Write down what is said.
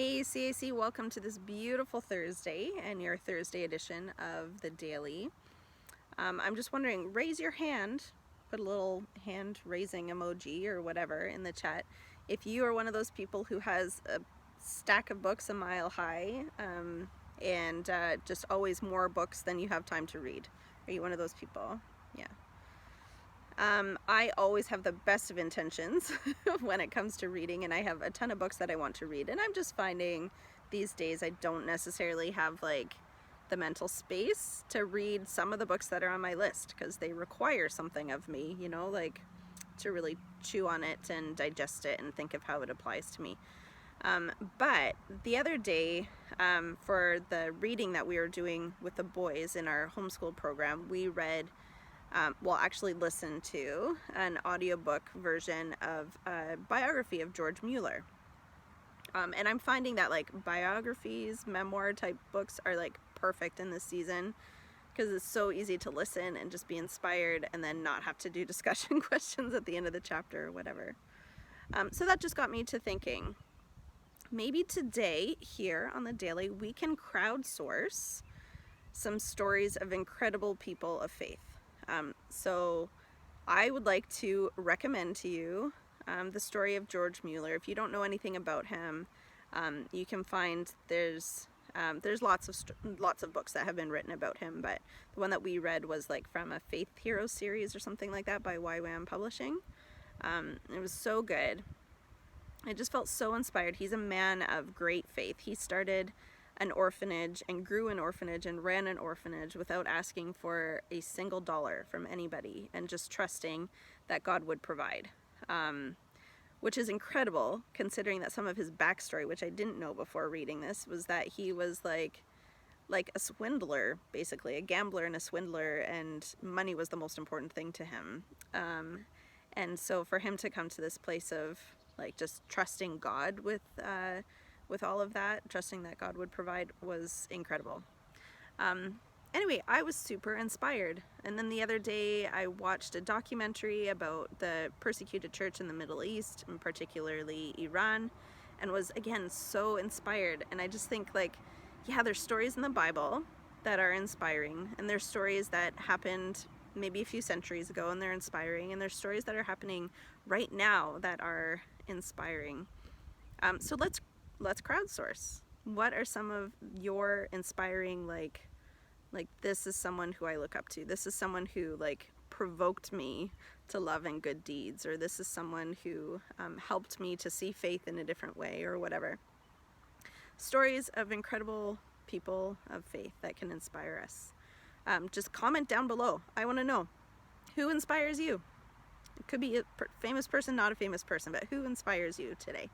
Hey CAC, welcome to this beautiful Thursday and your Thursday edition of the Daily. I'm just wondering, raise your hand, put a little hand raising emoji or whatever in the chat if you are one of those people who has a stack of books a mile high and just always more books than you have time to read. Are you one of those people? Yeah. I always have the best of intentions when it comes to reading, and I have a ton of books that I want to read, and I'm just finding these days I don't necessarily have like the mental space to read some of the books that are on my list because they require something of me, you know, like to really chew on it and digest it and think of how it applies to me. But the other day, for the reading that we were doing with the boys in our homeschool program, we read actually listened to an audiobook version of a biography of George Mueller. And I'm finding that like biographies, memoir type books are like perfect in this season because it's so easy to listen and just be inspired and then not have to do discussion questions at the end of the chapter or whatever. So that just got me to thinking, maybe today here on the Daily we can crowdsource some stories of incredible people of faith. So I would like to recommend to you the story of George Mueller. If you don't know anything about him, you can find there's lots of books that have been written about him, but the one that we read was like from a Faith Hero series or something like that by YWAM Publishing. It was so good. I just felt so inspired. He's a man of great faith. He started an orphanage and grew an orphanage and ran an orphanage without asking for a single dollar from anybody and just trusting that God would provide, which is incredible considering that some of his backstory, which I didn't know before reading this, was that he was like a swindler, basically a gambler and a swindler, and money was the most important thing to him. And so for him to come to this place of like just trusting God with all of that, trusting that God would provide, was incredible. Anyway, I was super inspired. And then the other day I watched a documentary about the persecuted church in the Middle East, and particularly Iran, and was again so inspired. And I just think like, yeah, there's stories in the Bible that are inspiring, and there's stories that happened maybe a few centuries ago and they're inspiring, and there's stories that are happening right now that are inspiring. So let's crowdsource. What are some of your inspiring, like this is someone who I look up to, this is someone who like provoked me to love and good deeds, or this is someone who helped me to see faith in a different way, or whatever. Stories of incredible people of faith that can inspire us. Just comment down below. I want to know, who inspires you? It could be a famous person, not a famous person, but who inspires you today?